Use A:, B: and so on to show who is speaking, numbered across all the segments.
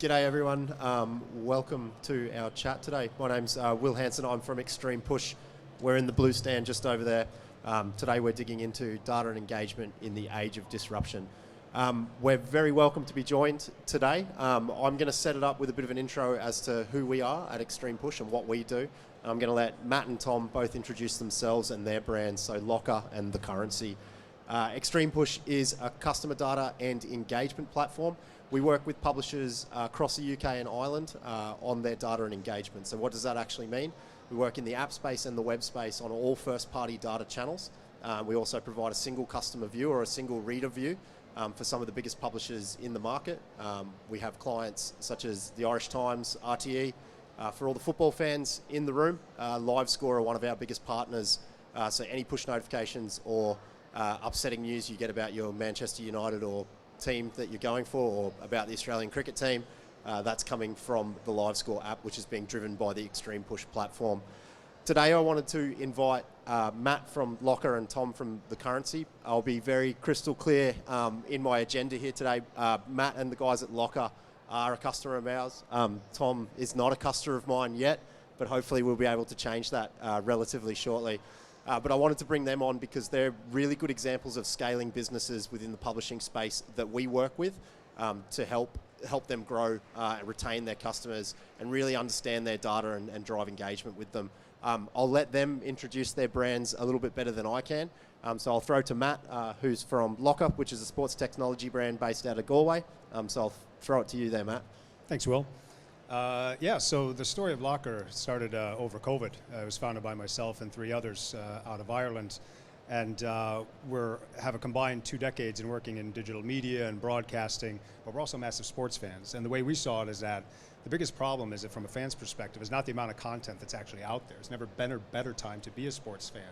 A: G'day everyone, welcome to our chat today. My name's Will Hanson, I'm from Xtremepush. We're in the blue stand just over there. Today we're digging into data and engagement in the age of disruption. We're very welcome to be joined today. I'm going to set it up with a bit of an intro as to who we are at Xtremepush and what we do. I'm going to let Matt and Tom both introduce themselves and their brands, so Locker and The Currency. Xtremepush is a customer data and engagement platform. We work with publishers across the UK and Ireland on their data and engagement. So what does that actually mean? We work in the app space and the web space on all first-party data channels. We also provide a single customer view or a single reader view for some of the biggest publishers in the market. We have clients such as the Irish Times, RTE. For all the football fans in the room, LiveScore are one of our biggest partners. So any push notifications or upsetting news you get about your Manchester United or team that you're going for, or about the Australian cricket team, that's coming from the LiveScore app, which is being driven by the Xtremepush platform. Today I wanted to invite Matt from Locker and Tom from The Currency. I'll be very crystal clear in my agenda here today. Matt and the guys at Locker are a customer of ours. Tom is not a customer of mine yet, but hopefully we'll be able to change that relatively shortly. But I wanted to bring them on because they're really good examples of scaling businesses within the publishing space that we work with to help them grow and retain their customers and really understand their data and drive engagement with them. I'll let them introduce their brands a little bit better than I can. So I'll throw to Matt, who's from Locker, which is a sports technology brand based out of Galway. So I'll throw it to you there, Matt.
B: Thanks, Will. So the story of Locker started over COVID. It was founded by myself and three others out of Ireland. And we have a combined 2 decades in working in digital media and broadcasting, but we're also massive sports fans. And the way we saw it is that the biggest problem is that from a fan's perspective is not the amount of content that's actually out there. It's never been a better time to be a sports fan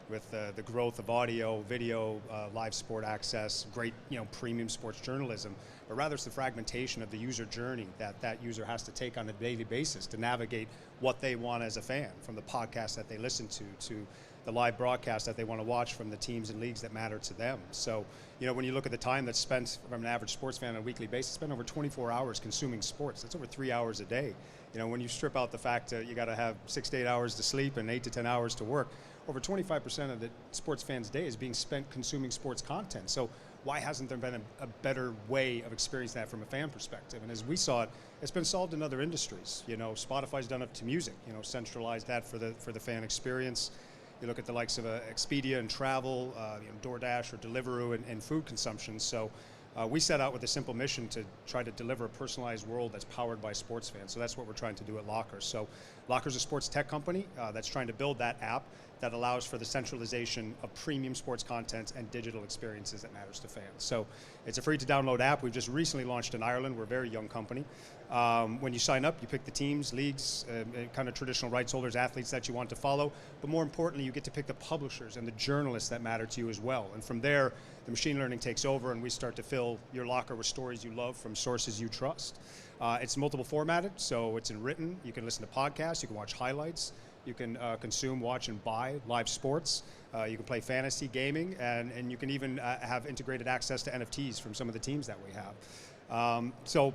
B: with the growth of audio, video, live sport access, great premium sports journalism, but rather it's the fragmentation of the user journey that user has to take on a daily basis to navigate what they want as a fan, from the podcast that they listen to the live broadcast that they want to watch from the teams and leagues that matter to them. So, when you look at the time that's spent from an average sports fan on a weekly basis, spend over 24 hours consuming sports. That's over 3 hours a day. When you strip out the fact that you got to have 6 to 8 hours to sleep and 8 to 10 hours to work, over 25% of the sports fans' day is being spent consuming sports content. So why hasn't there been a better way of experiencing that from a fan perspective? And as we saw it, it's been solved in other industries. Spotify's done it to music, centralized that for the fan experience. You look at the likes of Expedia and travel, DoorDash or Deliveroo and food consumption. So we set out with a simple mission to try to deliver a personalized world that's powered by sports fans. So that's what we're trying to do at Locker. So Locker's a sports tech company that's trying to build that app that allows for the centralization of premium sports content and digital experiences that matters to fans. So it's a free to download app. We've just recently launched in Ireland. We're a very young company. When you sign up, you pick the teams, leagues, kind of traditional rights holders, athletes that you want to follow. But more importantly, you get to pick the publishers and the journalists that matter to you as well. And from there, the machine learning takes over and we start to fill your locker with stories you love from sources you trust. It's multiple formatted, so it's in written. You can listen to podcasts, you can watch highlights, you can consume, watch, and buy live sports. You can play fantasy gaming, and you can even have integrated access to NFTs from some of the teams that we have.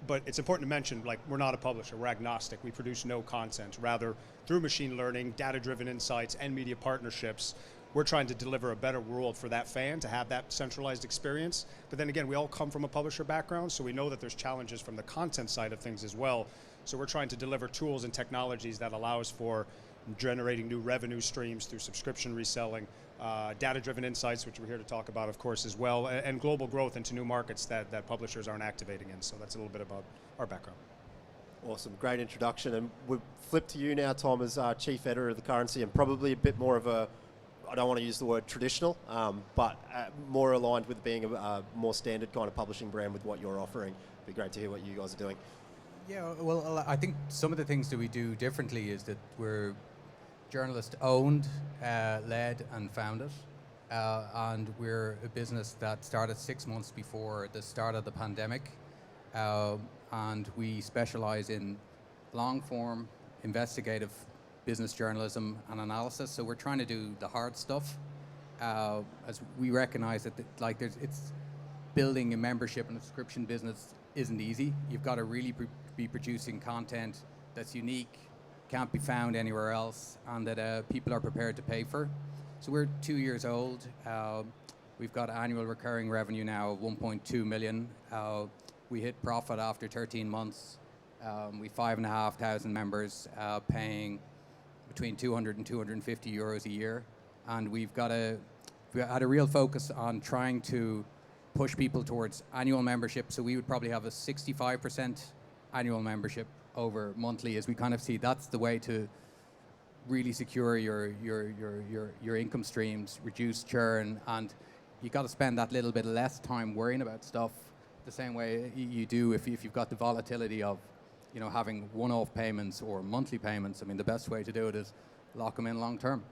B: But it's important to mention, we're not a publisher, we're agnostic. We produce no content. Rather, through machine learning, data-driven insights, and media partnerships, we're trying to deliver a better world for that fan to have that centralized experience. But then again, we all come from a publisher background, so we know that there's challenges from the content side of things as well. So we're trying to deliver tools and technologies that allows for generating new revenue streams through subscription reselling, data-driven insights, which we're here to talk about, of course, as well, and global growth into new markets that publishers aren't activating in. So that's a little bit about our background.
A: Awesome, great introduction. And we'll flip to you now, Tom, as Chief Editor of The Currency, and probably a bit more of a, I don't want to use the word traditional, but more aligned with being a more standard kind of publishing brand with what you're offering. It'd be great to hear what you guys are doing.
C: Yeah, well, I think some of the things that we do differently is that we're journalist-owned, led and founded, and we're a business that started 6 months before the start of the pandemic, and we specialize in long-form, investigative business journalism and analysis. So we're trying to do the hard stuff, as we recognize that it's building a membership and a subscription business isn't easy. You've got to really be producing content that's unique, can't be found anywhere else, and that people are prepared to pay for. So we're 2 years old. We've got annual recurring revenue now of 1.2 million. We hit profit after 13 months. We 5,500 members paying between 200 and 250 euros a year. And we had a real focus on trying to push people towards annual membership. So we would probably have a 65% annual membership over monthly, as we kind of see that's the way to really secure your income streams, reduce churn, and you got to spend that little bit less time worrying about stuff the same way you do if you've got the volatility of, you know, having one-off payments or monthly payments. I mean, the best way to do it is lock them in long term.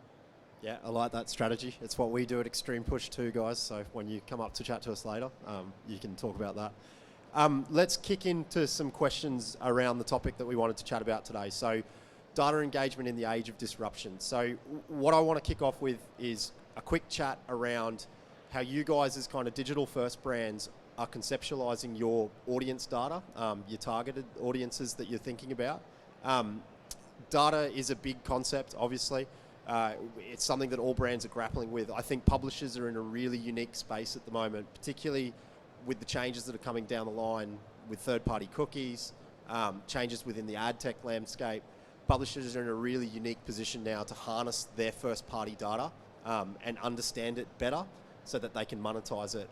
A: Yeah, I like that strategy. It's what we do at Xtremepush too, guys. So when you come up to chat to us later, you can talk about that. Let's kick into some questions around the topic that we wanted to chat about today. So data engagement in the age of disruption. So what I want to kick off with is a quick chat around how you guys as kind of digital first brands are conceptualizing your audience data, your targeted audiences that you're thinking about. Data is a big concept, obviously. It's something that all brands are grappling with. I think publishers are in a really unique space at the moment, particularly with the changes that are coming down the line with third-party cookies, changes within the ad tech landscape. Publishers are in a really unique position now to harness their first-party data and understand it better so that they can monetize it.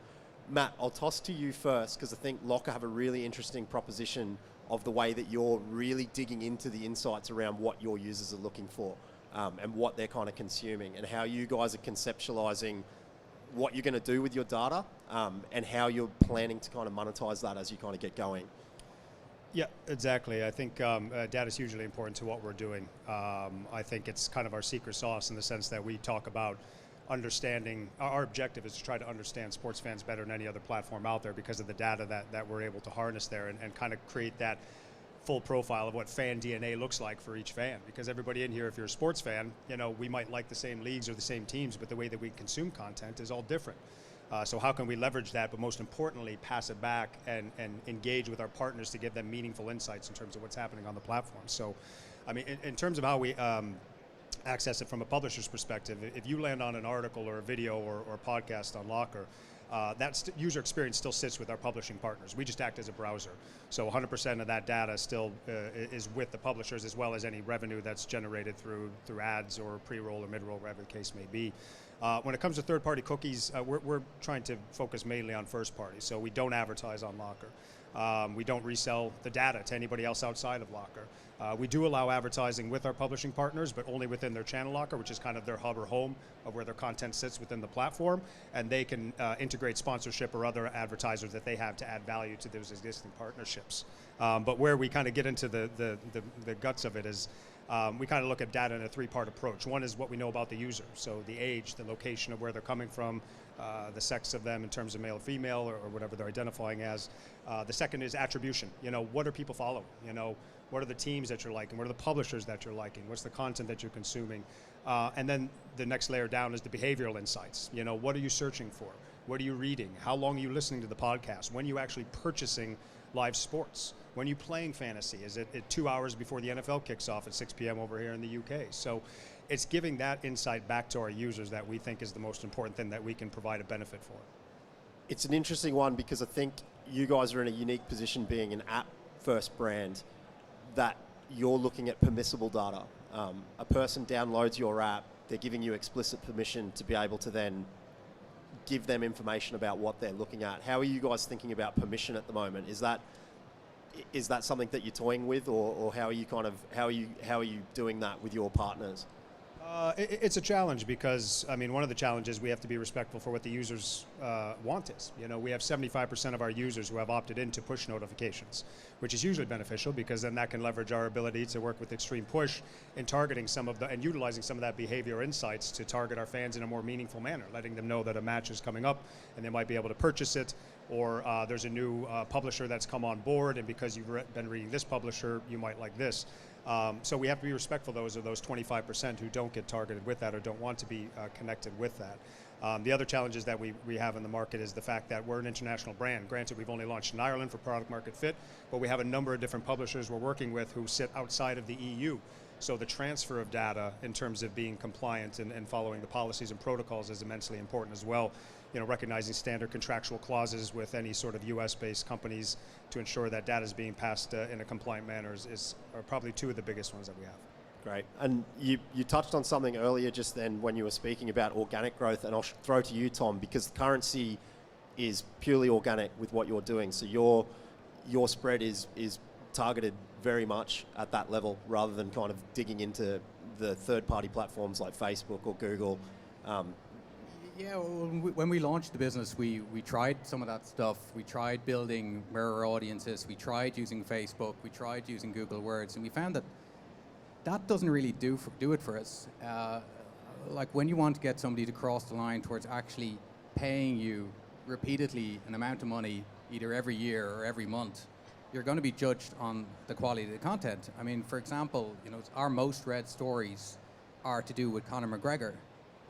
A: Matt, I'll toss to you first because I think Locker have a really interesting proposition of the way that you're really digging into the insights around what your users are looking for and what they're kind of consuming, and how you guys are conceptualizing what you're going to do with your data and how you're planning to kind of monetize that as you kind of get going.
B: Yeah, exactly. I think data is hugely important to what we're doing. I think it's kind of our secret sauce in the sense that we talk about understanding. Our objective is to try to understand sports fans better than any other platform out there because of the data that we're able to harness there and kind of create that full profile of what fan DNA looks like for each fan. Because everybody in here, if you're a sports fan, you know, we might like the same leagues or the same teams, but the way that we consume content is all different. So how can we leverage that, but most importantly, pass it back and engage with our partners to give them meaningful insights in terms of what's happening on the platform. So, I mean, in terms of how we access it from a publisher's perspective, if you land on an article or a video or podcast on Locker, that user experience still sits with our publishing partners. We just act as a browser. So 100% of that data still is with the publishers, as well as any revenue that's generated through ads or pre-roll or mid-roll, whatever the case may be. When it comes to third-party cookies, we're trying to focus mainly on first-party. So we don't advertise on Locker. We don't resell the data to anybody else outside of Locker. We do allow advertising with our publishing partners, but only within their channel Locker, which is kind of their hub or home of where their content sits within the platform, and they can integrate sponsorship or other advertisers that they have to add value to those existing partnerships. But where we kind of get into the guts of it is we kind of look at data in a three-part approach. One is what we know about the user, so the age, the location of where they're coming from, the sex of them in terms of male or female or whatever they're identifying as. The second is attribution. You know, what are people following? You know, what are the teams that you're liking? What are the publishers that you're liking? What's the content that you're consuming? And then the next layer down is the behavioral insights. You know, what are you searching for? What are you reading? How long are you listening to the podcast? When are you actually purchasing live sports? When are you playing fantasy? Is it 2 hours before the NFL kicks off at 6 p.m. over here in the UK? So it's giving that insight back to our users that we think is the most important thing that we can provide a benefit for.
A: It's an interesting one because I think you guys are in a unique position being an app-first brand that you're looking at permissible data. A person downloads your app, they're giving you explicit permission to be able to then give them information about what they're looking at. How are you guys thinking about permission at the moment? Is that something that you're toying with, or how are you doing that with your partners?
B: It's a challenge because, I mean, one of the challenges we have to be respectful for what the users want is. You know, we have 75% of our users who have opted into push notifications, which is usually beneficial because then that can leverage our ability to work with Xtremepush in targeting some of the, and utilizing some of that behavior insights to target our fans in a more meaningful manner, letting them know that a match is coming up and they might be able to purchase it, or there's a new publisher that's come on board, and because you've been reading this publisher, you might like this. So we have to be respectful of those 25% who don't get targeted with that or don't want to be connected with that. The other challenges that we have in the market is the fact that we're an international brand. Granted, we've only launched in Ireland for product market fit, but we have a number of different publishers we're working with who sit outside of the EU. So the transfer of data in terms of being compliant and following the policies and protocols is immensely important as well. You know, recognizing standard contractual clauses with any sort of US-based companies to ensure that data is being passed in a compliant manner are probably two of the biggest ones that we have.
A: Great. And you touched on something earlier just then when you were speaking about organic growth, and I'll throw to you, Tom, because currency is purely organic with what you're doing. So your spread is targeted very much at that level rather than kind of digging into the third-party platforms like Facebook or Google.
C: Yeah, when we launched the business, we tried some of that stuff. We tried building mirror audiences. We tried using Facebook. We tried using Google Words, and we found that doesn't really do it for us. Like when you want to get somebody to cross the line towards actually paying you repeatedly an amount of money, either every year or every month, you're going to be judged on the quality of the content. I mean, for example, you know, our most read stories are to do with Conor McGregor.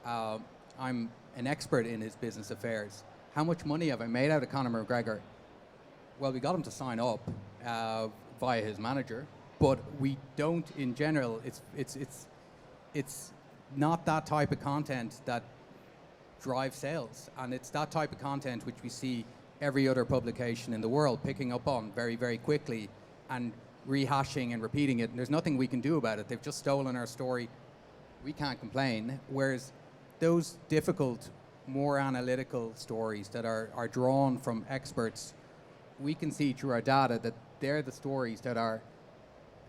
C: I'm an expert in his business affairs. How much money have I made out of Conor McGregor? Well, we got him to sign up via his manager, but we don't, in general, it's not that type of content that drives sales. And it's that type of content which we see every other publication in the world picking up on very, very quickly and rehashing and repeating it. And there's nothing we can do about it. They've just stolen our story. We can't complain. Whereas those difficult, more analytical stories that are drawn from experts, we can see through our data that they're the stories that are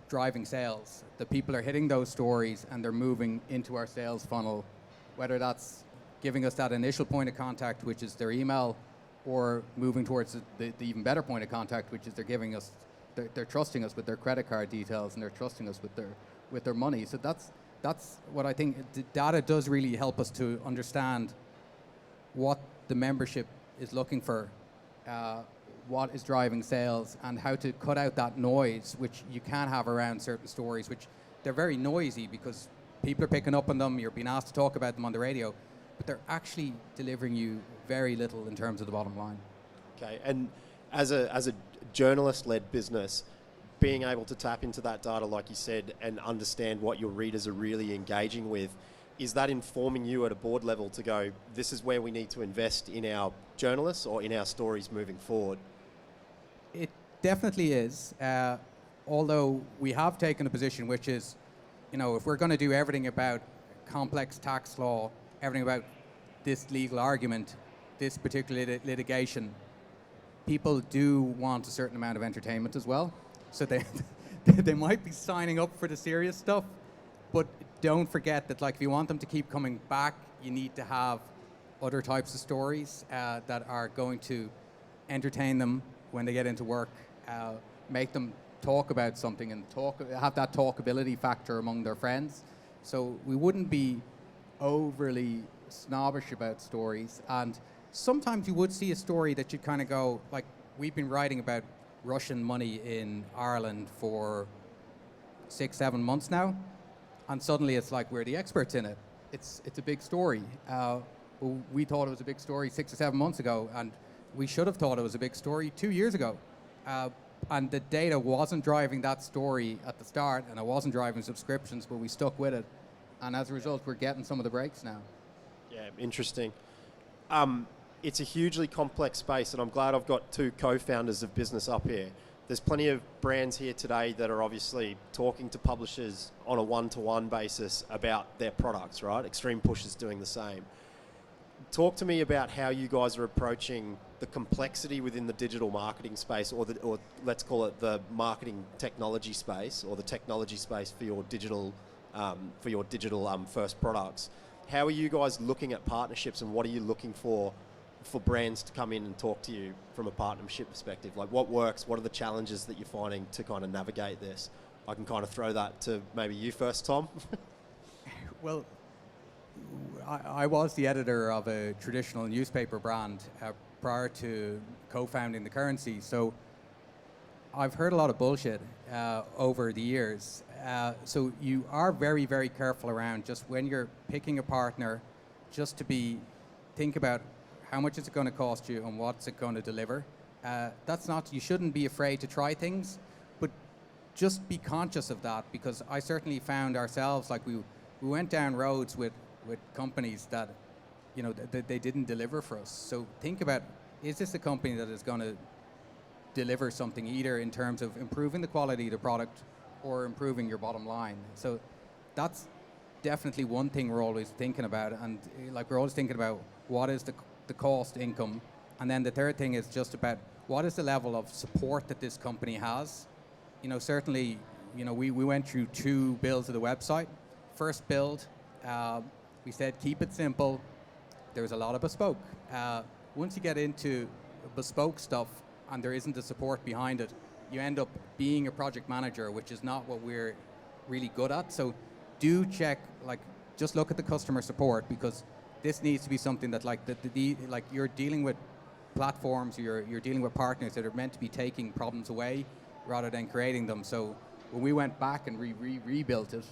C: driving sales. The people are hitting those stories and they're moving into our sales funnel, whether that's giving us that initial point of contact, which is their email, or moving towards the even better point of contact, which is they're trusting us with their credit card details and they're trusting us with their money. So that's what I think. The data does really help us to understand what the membership is looking for, what is driving sales, and how to cut out that noise which you can have around certain stories, which they're very noisy because people are picking up on them, you're being asked to talk about them on the radio, but they're actually delivering you very little in terms of the bottom line.
A: Okay, and as a journalist-led business, being able to tap into that data, like you said, and understand what your readers are really engaging with, is that informing you at a board level to go, this is where we need to invest in our journalists or in our stories moving forward?
C: It definitely is, although we have taken a position which is, you know, if we're going to do everything about complex tax law, everything about this legal argument, this particular litigation, people do want a certain amount of entertainment as well. So they might be signing up for the serious stuff, but don't forget that, like, if you want them to keep coming back, you need to have other types of stories that are going to entertain them when they get into work, make them talk about something and have that talkability factor among their friends. So we wouldn't be overly snobbish about stories. And sometimes you would see a story that you kind of go, like, we've been writing about Russian money in Ireland for 6-7 months now, and suddenly it's like we're the experts in it. It's a big story. We thought it was a big story 6 or 7 months ago, and we should have thought it was a big story 2 years ago. And the data wasn't driving that story at the start, and it wasn't driving subscriptions, but we stuck with it. And as a result, we're getting some of the breaks now.
A: Yeah, interesting. It's a hugely complex space, and I'm glad I've got two co-founders of business up here. There's plenty of brands here today that are obviously talking to publishers on a one-to-one basis about their products, right? Xtremepush is doing the same. Talk to me about how you guys are approaching the complexity within the digital marketing space, or let's call it the marketing technology space, or the technology space for your digital first products. How are you guys looking at partnerships, and what are you looking for brands to come in and talk to you from a partnership perspective? Like, what works? What are the challenges that you're finding to kind of navigate this? I can kind of throw that to maybe you first, Tom.
C: Well, I was the editor of a traditional newspaper brand prior to co-founding The Currency, so I've heard a lot of bullshit over the years So you are very, very careful around just when you're picking a partner, just to think about how much is it going to cost you and what's it going to deliver. You shouldn't be afraid to try things, but just be conscious of that, because I certainly found ourselves, like we went down roads with companies that, that they didn't deliver for us. So think about, is this a company that is going to deliver something either in terms of improving the quality of the product or improving your bottom line? So that's definitely one thing we're always thinking about, and like we're always thinking about what is the cost income, and then the third thing is just about what is the level of support that this company has. Certainly, we went through 2 builds of the website. First build, we said keep it simple. There was a lot of bespoke. Once you get into bespoke stuff and there isn't the support behind it, you end up being a project manager, which is not what we're really good at. So do check, just look at the customer support, because this needs to be something that like you're dealing with platforms, you're dealing with partners that are meant to be taking problems away rather than creating them. So when we went back and rebuilt it,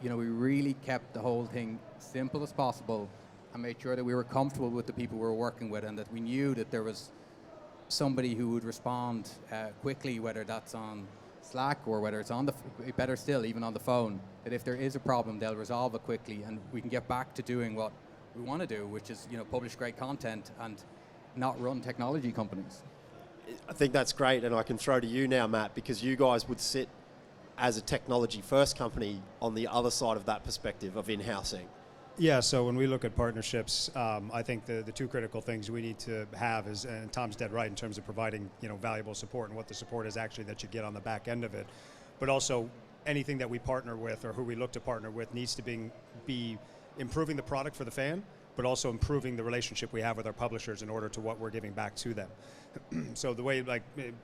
C: we really kept the whole thing simple as possible and made sure that we were comfortable with the people we were working with, and that we knew that there was somebody who would respond quickly, whether that's on Slack or whether it's better still, even on the phone, that if there is a problem, they'll resolve it quickly and we can get back to doing what we want to do, which is, publish great content and not run technology companies.
A: I think that's great, and I can throw to you now, Matt, because you guys would sit as a technology-first company on the other side of that perspective of in-housing.
B: Yeah, so when we look at partnerships, I think the 2 critical things we need to have is, and Tom's dead right in terms of providing valuable support and what the support is actually that you get on the back end of it, but also anything that we partner with or who we look to partner with needs to be improving the product for the fan, but also improving the relationship we have with our publishers in order to what we're giving back to them. So the way,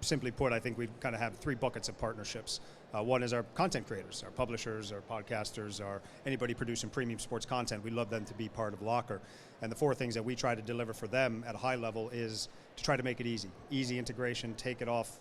B: simply put, I think we kind of have 3 buckets of partnerships. One is our content creators, our publishers, our podcasters, our anybody producing premium sports content. We love them to be part of Locker. And the 4 things that we try to deliver for them at a high level is to try to make it easy. Easy integration, take it off,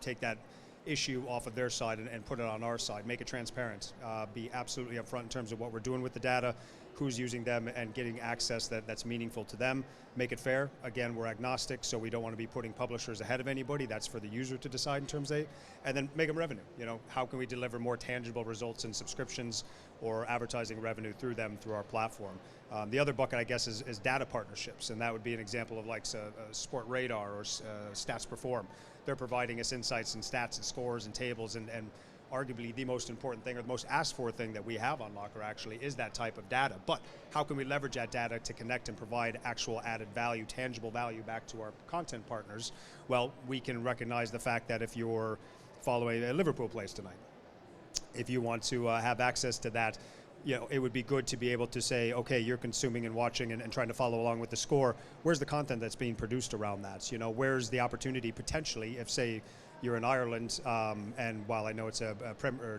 B: take that issue off of their side and put it on our side. Make it transparent. Be absolutely upfront in terms of what we're doing with the data, who's using them, and getting access that's meaningful to them. Make it fair. Again, we're agnostic, so we don't want to be putting publishers ahead of anybody. That's for the user to decide in terms of, and then make them revenue. How can we deliver more tangible results in subscriptions or advertising revenue through them, through our platform? The other bucket, I guess, is data partnerships, and that would be an example of Sport Radar or Stats Perform. They're providing us insights and stats and scores and tables, and arguably the most important thing, or the most asked for thing that we have on Locker actually is that type of data. But how can we leverage that data to connect and provide actual added value, tangible value back to our content partners? Well, we can recognize the fact that if you're following a Liverpool plays tonight, if you want to have access to that, it would be good to be able to say, okay, you're consuming and watching and trying to follow along with the score. Where's the content that's being produced around that? Where's the opportunity potentially if, say, you're in Ireland, and while I know it's a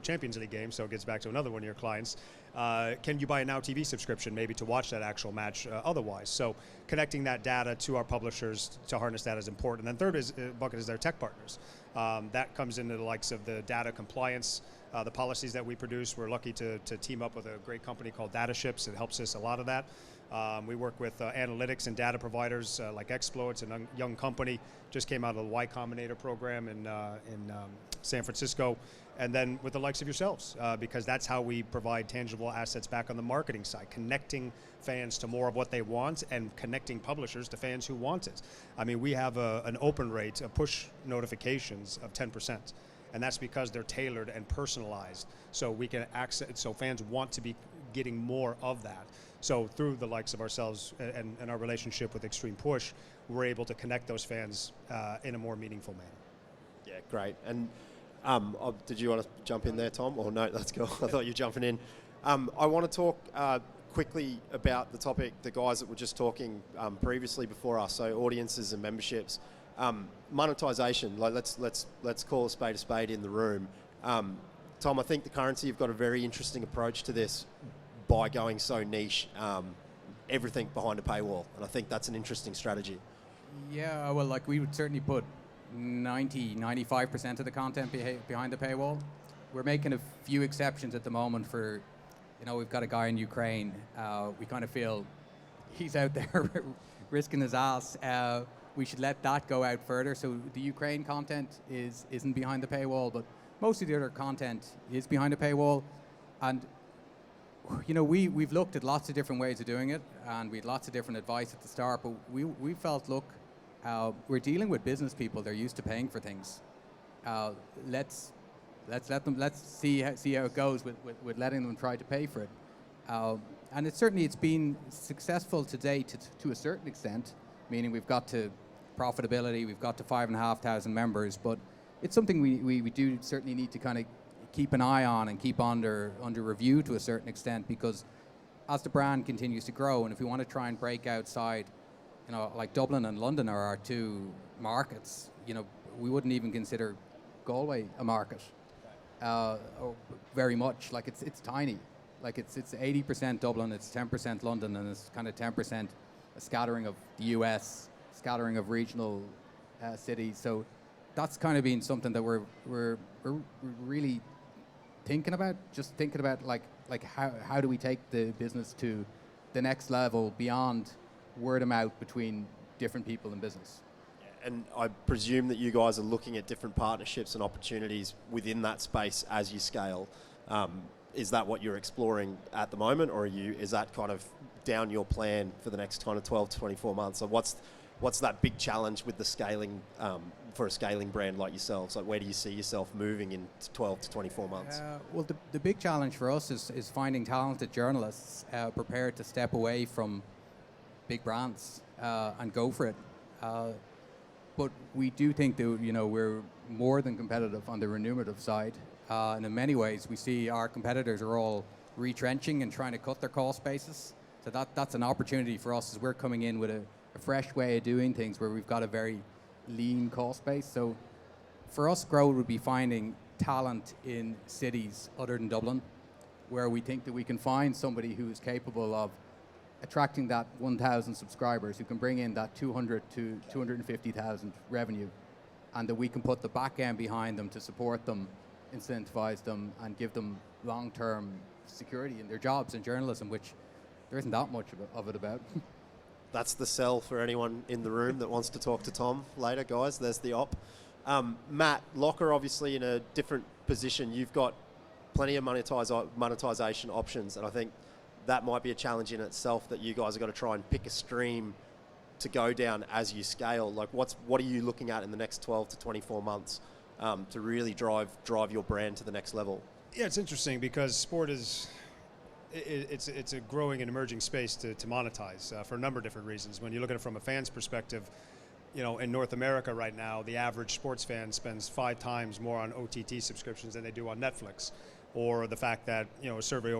B: Champions League game, so it gets back to another one of your clients, can you buy a Now TV subscription maybe to watch that actual match otherwise? So connecting that data to our publishers to harness that is important. And then third bucket is their tech partners. That comes into the likes of the data compliance, the policies that we produce. We're lucky to team up with a great company called DataShips. It helps us a lot of that. We work with analytics and data providers like Explo. It's a young company, just came out of the Y Combinator program in San Francisco. And then with the likes of yourselves, because that's how we provide tangible assets back on the marketing side, connecting fans to more of what they want and connecting publishers to fans who want it. I mean, we have an open rate of push notifications of 10%. And that's because they're tailored and personalized. So we can access, so fans want to be getting more of that. So through the likes of ourselves and our relationship with Xtremepush, we're able to connect those fans in a more meaningful manner.
A: Yeah, great. And did you want to jump in there, Tom? Or no, let's go. I thought you were jumping in. I want to talk quickly about the topic, the guys that were just talking previously before us, so audiences and memberships. Monetization, let's call a spade in the room. Tom, I think the currency, you've got a very interesting approach to this by going so niche, everything behind a paywall, and I think that's an interesting strategy.
C: Yeah, well, we would certainly put 95% of the content behind the paywall. we're making a few exceptions at the moment for, we've got a guy in Ukraine. We kind of feel he's out there risking his ass. We should let that go out further. So the Ukraine content isn't behind the paywall, but most of the other content is behind the paywall. And we've looked at lots of different ways of doing it, and we had lots of different advice at the start. But we felt, look, we're dealing with business people. They're used to paying for things. Let's see how it goes with letting them try to pay for it. And it's been successful to date to a certain extent, meaning we've got to profitability, we've got to 5,500 members, but it's something we do certainly need to kind of keep an eye on and keep under review to a certain extent, because as the brand continues to grow, and if we want to try and break outside, like Dublin and London are our two markets, we wouldn't even consider Galway a market. Very much, like it's tiny. Like it's 80% Dublin, it's 10% London, and it's kind of 10% a scattering of the US, scattering of regional cities. So that's kind of been something that we're really thinking about. Just thinking about like how do we take the business to the next level beyond word of mouth between different people in business.
A: And I presume that you guys are looking at different partnerships and opportunities within that space as you scale. Is that what you're exploring at the moment, or is that kind of down your plan for the next kind of 12 to 24 months? So what's that big challenge with the scaling for a scaling brand like yourselves? Like, where do you see yourself moving in 12 to 24 months?
C: Well, the big challenge for us is finding talented journalists prepared to step away from big brands and go for it. But we do think that we're more than competitive on the remunerative side. And in many ways, we see our competitors are all retrenching and trying to cut their cost basis. So that's an opportunity for us as we're coming in with a fresh way of doing things where we've got a very lean cost base. So for us, growth would be finding talent in cities other than Dublin, where we think that we can find somebody who is capable of attracting that 1,000 subscribers, who can bring in that 200 to 250,000 revenue, and that we can put the back end behind them to support them, incentivize them, and give them long-term security in their jobs in journalism, which there isn't that much of it about.
A: That's the sell for anyone in the room that wants to talk to Tom later, guys. There's the op. Matt, Locker obviously in a different position. You've got plenty of monetization options, and I think that might be a challenge in itself, that you guys have got to try and pick a stream to go down as you scale. Like, what are you looking at in the next 12 to 24 months to really drive your brand to the next level?
B: Yeah, it's interesting because sport it's a growing and emerging space to monetize for a number of different reasons. When you look at it from a fan's perspective, in North America right now, the average sports fan spends 5 times more on OTT subscriptions than they do on Netflix. Or the fact that, a survey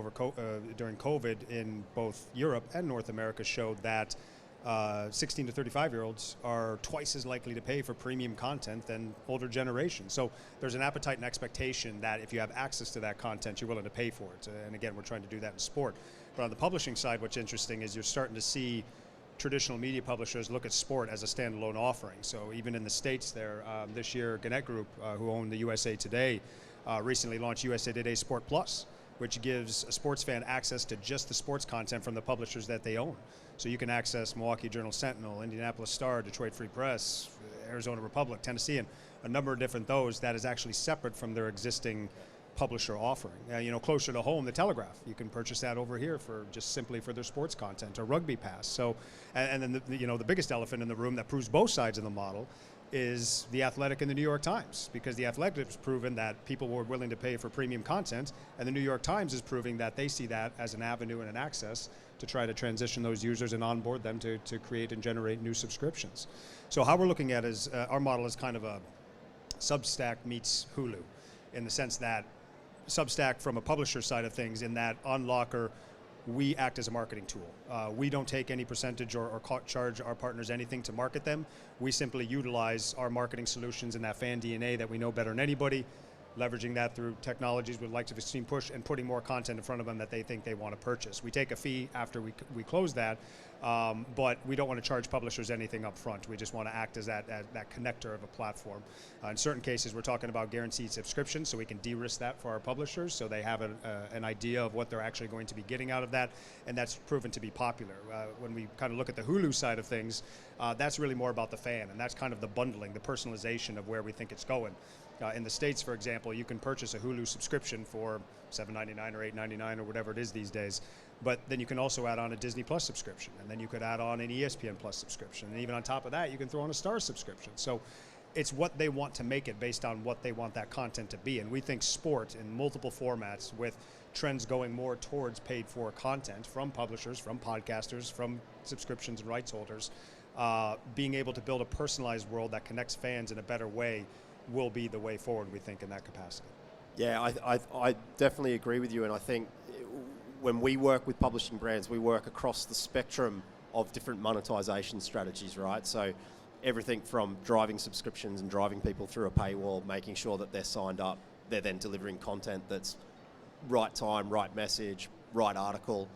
B: during COVID in both Europe and North America showed that 16 to 35-year-olds are twice as likely to pay for premium content than older generations. So there's an appetite and expectation that if you have access to that content, you're willing to pay for it. And again, we're trying to do that in sport. But on the publishing side, what's interesting is you're starting to see traditional media publishers look at sport as a standalone offering. So even in the States there, this year, Gannett Group, who own the USA Today, recently launched USA Today Sport Plus, which gives a sports fan access to just the sports content from the publishers that they own. So you can access Milwaukee Journal-Sentinel, Indianapolis Star, Detroit Free Press, Arizona Republic, Tennessee, and a number of different those that is actually separate from their existing publisher offering. Closer to home, the Telegraph, you can purchase that over here for just simply for their sports content, or Rugby Pass. So, and then the biggest elephant in the room that proves both sides of the model is The Athletic and the New York Times, because The Athletic has proven that people were willing to pay for premium content, and the New York Times is proving that they see that as an avenue and an access to try to transition those users and onboard them to create and generate new subscriptions. So how we're looking at is our model is kind of a Substack meets Hulu, in the sense that Substack from a publisher side of things, in that on Locker, we act as a marketing tool. We don't take any percentage or charge our partners anything to market them. We simply utilize our marketing solutions and that fan DNA that we know better than anybody, leveraging that through technologies with the likes of Xtremepush and putting more content in front of them that they think they want to purchase. We take a fee after we close that, But we don't want to charge publishers anything up front. We just want to act as that connector of a platform. In certain cases, we're talking about guaranteed subscriptions, so we can de-risk that for our publishers, so they have an idea of what they're actually going to be getting out of that, and that's proven to be popular. When we kind of look at the Hulu side of things, that's really more about the fan, and that's kind of the bundling, the personalization of where we think it's going. In the States, for example, you can purchase a Hulu subscription for $7.99 or $8.99 or whatever it is these days. But then you can also add on a Disney Plus subscription, and then you could add on an ESPN Plus subscription, and even on top of that, you can throw on a Star subscription. So it's what they want to make it based on what they want that content to be. And we think sport in multiple formats, with trends going more towards paid-for content from publishers, from podcasters, from subscriptions and rights holders, being able to build a personalized world that connects fans in a better way will be the way forward, we think, in that capacity.
A: Yeah, I definitely agree with you, and I think when we work with publishing brands, we work across the spectrum of different monetization strategies, right? So everything from driving subscriptions and driving people through a paywall, making sure that they're signed up, they're then delivering content that's right time, right message, right article,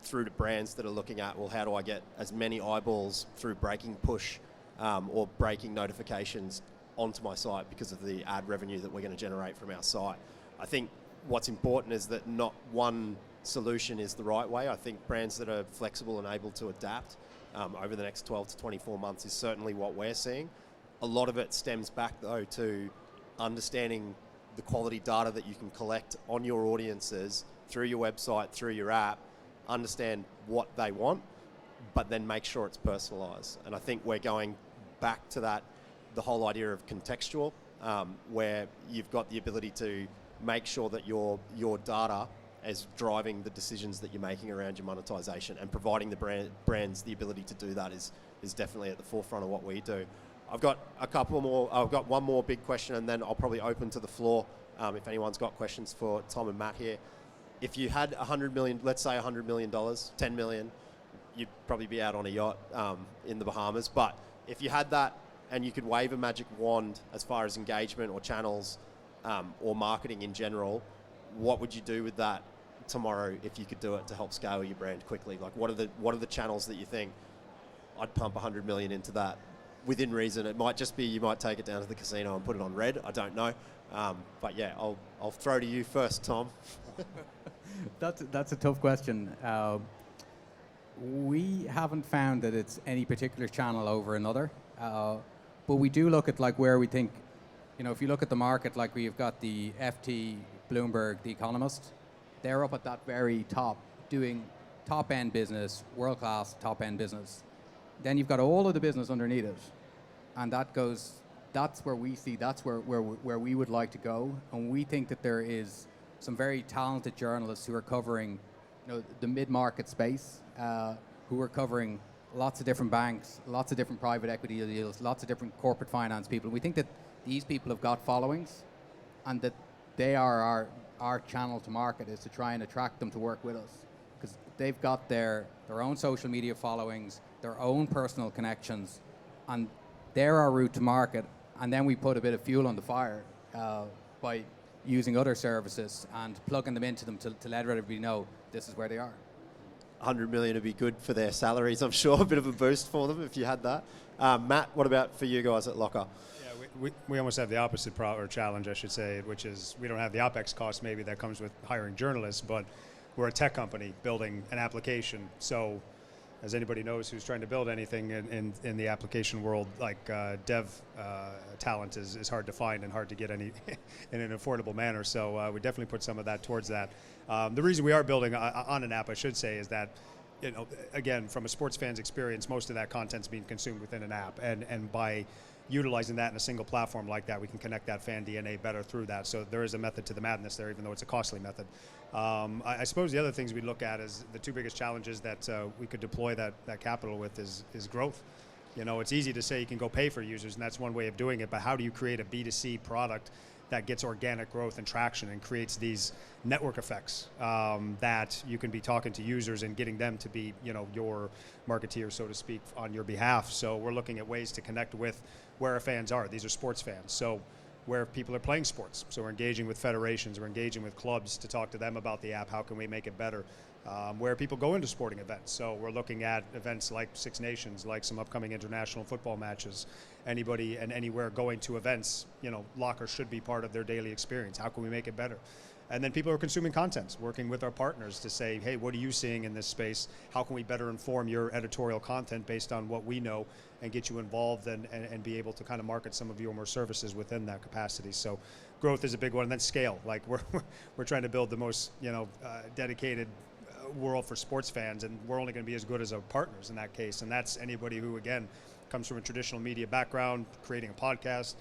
A: through to brands that are looking at, well, how do I get as many eyeballs through breaking push or breaking notifications onto my site because of the ad revenue that we're going to generate from our site. I think what's important is that not one solution is the right way. I think brands that are flexible and able to adapt over the next 12 to 24 months is certainly what we're seeing. A lot of it stems back, though, to understanding the quality data that you can collect on your audiences through your website, through your app, understand what they want, but then make sure it's personalised. And I think we're going back to that, the whole idea of contextual, where you've got the ability to make sure that your data is driving the decisions that you're making around your monetization, and providing the brands the ability to do that is definitely at the forefront of what we do. I've got a couple more. I've got one more big question, and then I'll probably open to the floor if anyone's got questions for Tom and Matt here. If you had $100 million, let's say $100 million, $10 million, you'd probably be out on a yacht in the Bahamas. But if you had that and you could wave a magic wand as far as engagement or channels or marketing in general, what would you do with that tomorrow if you could do it to help scale your brand quickly? Like, what are the channels that you think I'd pump 100 million into that within reason? It might just be you might take it down to the casino and put it on red. I don't know, but yeah, I'll throw to you first, Tom.
C: That's a tough question. We haven't found that it's any particular channel over another, but we do look at like where we think, if you look at the market, like we've got the FT, Bloomberg, The Economist, they're up at that very top, doing top-end business, world-class top-end business. Then you've got all of the business underneath it, and that's where we see, that's where we would like to go, and we think that there is some very talented journalists who are covering, the mid-market space, who are covering lots of different banks, lots of different private equity deals, lots of different corporate finance people. We think that these people have got followings, and that they are our channel to market, is to try and attract them to work with us, because they've got their own social media followings, their own personal connections, and they're our route to market. And then we put a bit of fuel on the fire by using other services and plugging them into them to let everybody know this is where they are.
A: 100 million would be good for their salaries, I'm sure. A bit of a boost for them if you had that. Matt, what about for you guys at Locker?
B: We almost have the opposite challenge, I should say, which is we don't have the OpEx cost maybe that comes with hiring journalists, but we're a tech company building an application. So as anybody knows who's trying to build anything in the application world, like dev talent is hard to find and hard to get any in an affordable manner. So we definitely put some of that towards that. The reason we are building on an app, I should say, is that, again, from a sports fan's experience, most of that content's being consumed within an app, and by utilizing that in a single platform like that, we can connect that fan DNA better through that. So there is a method to the madness there, even though it's a costly method. I suppose the other things we look at is the two biggest challenges that we could deploy that capital with is growth. It's easy to say you can go pay for users, and that's one way of doing it, but how do you create a B2C product that gets organic growth and traction and creates these network effects that you can be talking to users and getting them to be, your marketeer, so to speak, on your behalf. So we're looking at ways to connect with where our fans are. These are sports fans. So where people are playing sports. So we're engaging with federations, we're engaging with clubs to talk to them about the app. How can we make it better? Where people go into sporting events. So we're looking at events like Six Nations, like some upcoming international football matches. Anybody and anywhere going to events, Locker should be part of their daily experience. How can we make it better? And then people are consuming content, working with our partners to say, hey, what are you seeing in this space? How can we better inform your editorial content based on what we know and get you involved and be able to kind of market some of your more services within that capacity. So growth is a big one. And then scale. Like we're trying to build the most, dedicated world for sports fans, and we're only going to be as good as our partners in that case. And that's anybody who, again, comes from a traditional media background, creating a podcast,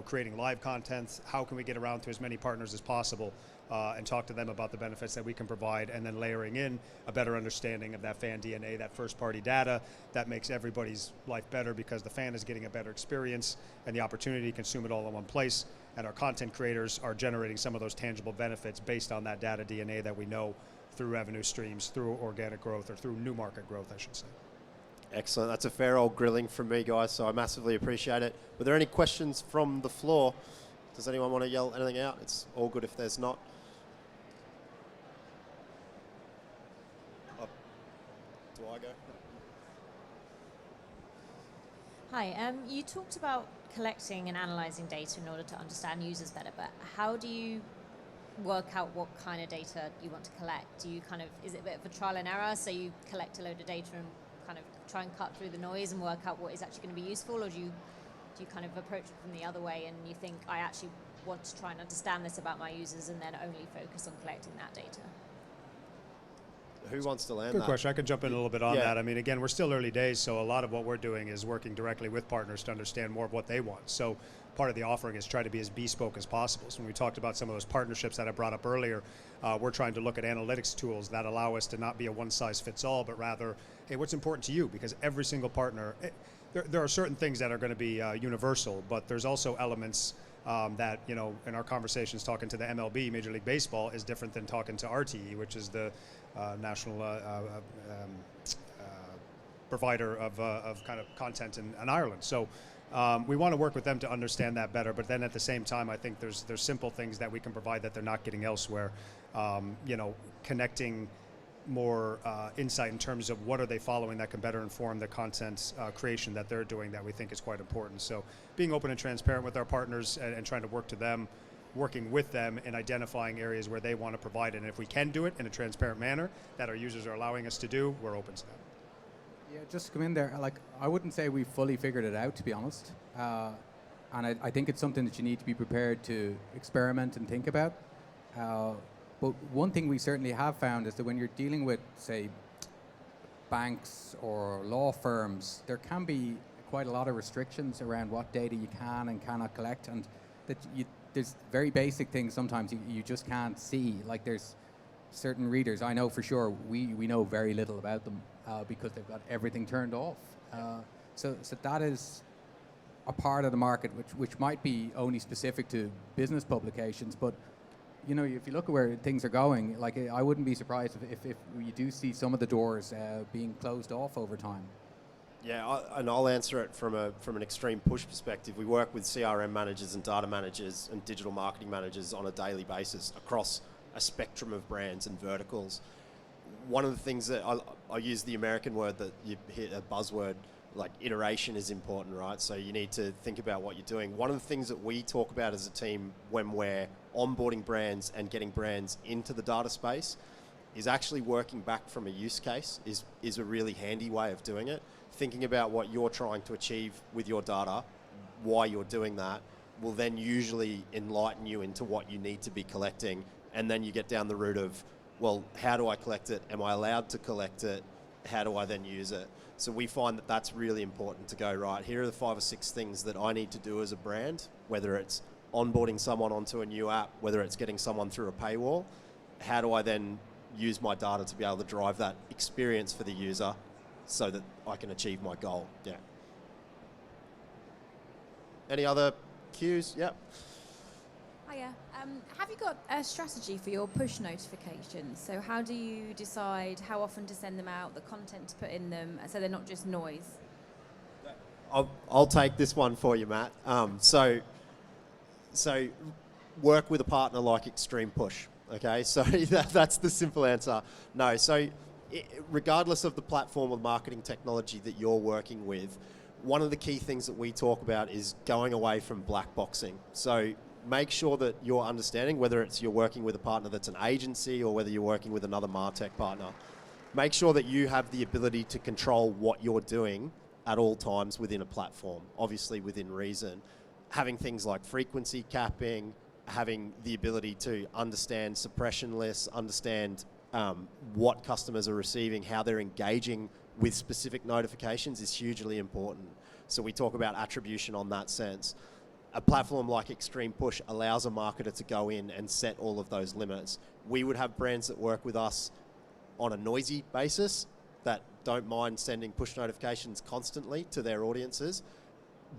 B: creating live content. How can we get around to as many partners as possible and talk to them about the benefits that we can provide, and then layering in a better understanding of that fan DNA, that first-party data that makes everybody's life better because the fan is getting a better experience and the opportunity to consume it all in one place. And our content creators are generating some of those tangible benefits based on that data DNA that we know through revenue streams, through organic growth, or through new market growth, I should say.
A: Excellent. That's a fair old grilling from me, guys, so I massively appreciate it. Were there any questions from the floor? Does anyone want to yell anything out? It's all good if there's not. Do I go?
D: Hi, you talked about collecting and analyzing data in order to understand users better, but how do you work out what kind of data you want to collect? Do you is it a bit of a trial and error, so you collect a load of data and kind of try and cut through the noise and work out what is actually going to be useful, or do you kind of approach it from the other way and you think, I actually want to try and understand this about my users and then only focus on collecting that data?
A: Who wants to land
B: Good
A: that?
B: question. I can jump in a little bit on that. I mean, again, we're still early days, so a lot of what we're doing is working directly with partners to understand more of what they want. So part of the offering is try to be as bespoke as possible. So when we talked about some of those partnerships that I brought up earlier, we're trying to look at analytics tools that allow us to not be a one-size-fits-all, but rather, hey, what's important to you? Because every single partner, there are certain things that are going to be universal, but there's also elements that, in our conversations talking to the MLB, Major League Baseball, is different than talking to RTE, which is the national provider of kind of content in Ireland. So we want to work with them to understand that better, but then at the same time, I think there's simple things that we can provide that they're not getting elsewhere. Connecting more insight in terms of what are they following that can better inform the content creation that they're doing that we think is quite important. So being open and transparent with our partners and trying to working with them and identifying areas where they want to provide it. And if we can do it in a transparent manner that our users are allowing us to do, we're open to that.
C: Yeah, just to come in there, I wouldn't say we've fully figured it out, to be honest. And I think it's something that you need to be prepared to experiment and think about. But one thing we certainly have found is that when you're dealing with, say, banks or law firms, there can be quite a lot of restrictions around what data you can and cannot collect, and that there's very basic things sometimes you just can't see. Like there's certain readers, I know for sure, we know very little about them because they've got everything turned off. So that is a part of the market which might be only specific to business publications, but if you look at where things are going, I wouldn't be surprised if you do see some of the doors being closed off over time.
A: Yeah, and I'll answer it from an Xtremepush perspective. We work with CRM managers and data managers and digital marketing managers on a daily basis across a spectrum of brands and verticals. One of the things that I use the American word that you hit a buzzword, like iteration is important, right? So you need to think about what you're doing. One of the things that we talk about as a team when we're onboarding brands and getting brands into the data space is actually working back from a use case is a really handy way of doing it. Thinking about what you're trying to achieve with your data, why you're doing that, will then usually enlighten you into what you need to be collecting. And then you get down the route of, well, how do I collect it? Am I allowed to collect it? How do I then use it? So we find that that's really important to go, right, here are the 5 or 6 things that I need to do as a brand, whether it's onboarding someone onto a new app, whether it's getting someone through a paywall. How do I then use my data to be able to drive that experience for the user so that I can achieve my goal? Yeah. Any other cues? Yep.
E: Hiya. Have you got a strategy for your push notifications? So how do you decide how often to send them out, the content to put in them, so they're not just noise?
A: I'll take this one for you, Matt. So So work with a partner like Xtremepush. Okay, so that's the simple answer. No, so regardless of the platform or marketing technology that you're working with, one of the key things that we talk about is going away from black boxing. So make sure that you're understanding, whether it's you're working with a partner that's an agency or whether you're working with another MarTech partner, make sure that you have the ability to control what you're doing at all times within a platform, obviously within reason. Having things like frequency capping, having the ability to understand suppression lists, understand what customers are receiving, how they're engaging with specific notifications is hugely important. So we talk about attribution on that sense. A platform like Xtremepush allows a marketer to go in and set all of those limits. We would have brands that work with us on a noisy basis that don't mind sending push notifications constantly to their audiences,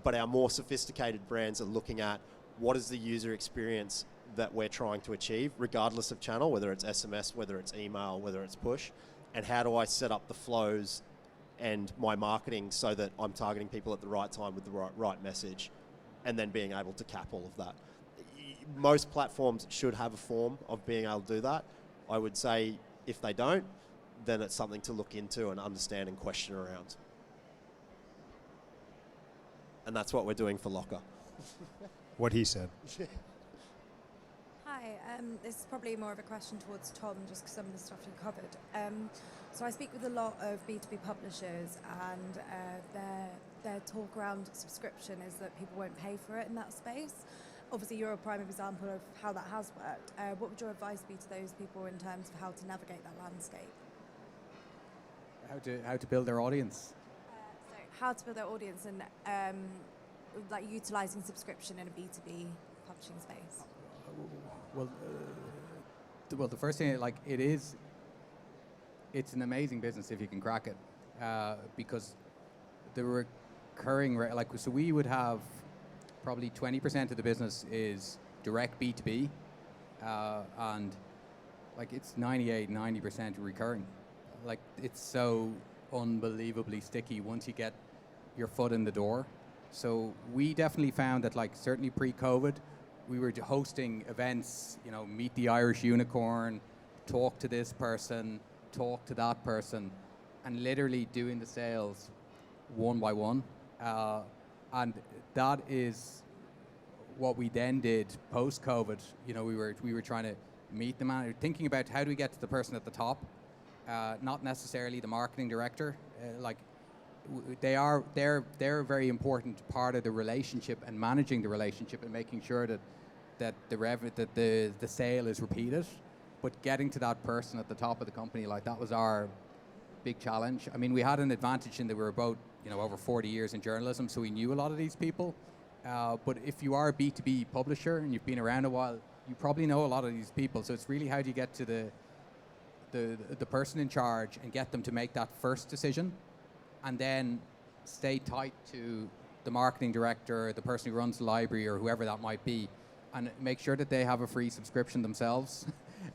A: but our more sophisticated brands are looking at what is the user experience that we're trying to achieve, regardless of channel, whether it's SMS, whether it's email, whether it's push, and how do I set up the flows and my marketing so that I'm targeting people at the right time with the right message, and then being able to cap all of that. Most platforms should have a form of being able to do that. I would say if they don't, then it's something to look into and understand and question around. And that's what we're doing for Locker.
B: What he said.
F: Hi, this is probably more of a question towards Tom, just because some of the stuff you covered. So I speak with a lot of B2B publishers, and their talk around subscription is that people won't pay for it in that space. Obviously, you're a prime example of how that has worked. What would your advice be to those people in terms of how to navigate that landscape?
C: How to build their audience.
F: So how to build their audience and like utilizing subscription in a B2B publishing space.
C: Well, the first thing, like, it's an amazing business if you can crack it, because the recurring so we would have probably 20% of the business is direct B2B, and like it's 90% recurring. Like, it's so unbelievably sticky once you get your foot in the door. So we definitely found that, like, certainly pre-COVID, we were hosting events, meet the Irish unicorn, talk to this person, talk to that person, and literally doing the sales one by one. And that is what we then did post-COVID. We were trying to meet them and thinking about how do we get to the person at the top, not necessarily the marketing director. They're a very important part of the relationship and managing the relationship and making sure that the sale is repeated. But getting to that person at the top of the company, like, that was our big challenge. I mean, we had an advantage in that we were about over 40 years in journalism, so we knew a lot of these people. But if you are a B2B publisher and you've been around a while, you probably know a lot of these people. So it's really how do you get to the person in charge and get them to make that first decision, and then stay tight to the marketing director, the person who runs the library, or whoever that might be, and make sure that they have a free subscription themselves,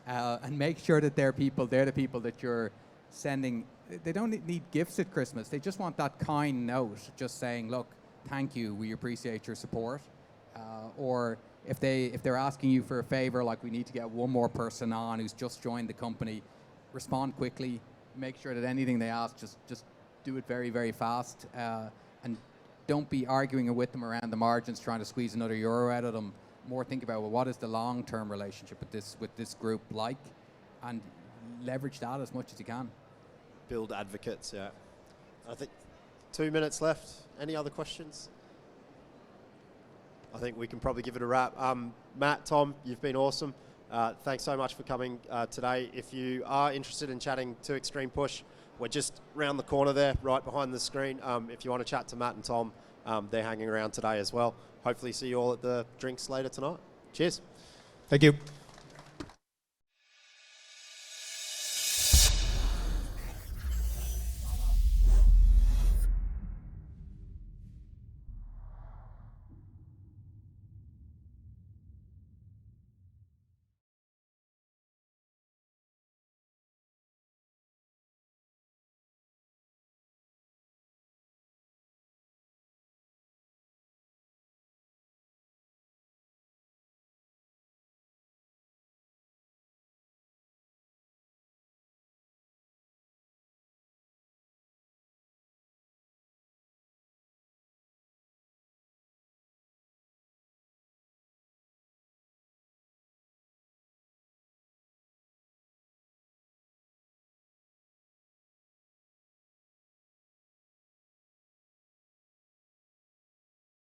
C: and make sure that they're the people that you're sending. They don't need gifts at Christmas. They just want that kind note, just saying, look, thank you, we appreciate your support. Or if they're asking you for a favor, like, we need to get one more person on who's just joined the company, respond quickly, make sure that anything they ask, just do it very, very fast, and don't be arguing with them around the margins, trying to squeeze another euro out of them. More think about, well, what is the long-term relationship with this group like, and leverage that as much as you can.
A: Build advocates, yeah. I think 2 minutes left. Any other questions? I think we can probably give it a wrap. Matt, Tom, you've been awesome. Thanks so much for coming today. If you are interested in chatting to Xtremepush, we're just round the corner there, right behind the screen. If you want to chat to Matt and Tom, they're hanging around today as well. Hopefully see you all at the drinks later tonight. Cheers.
B: Thank you.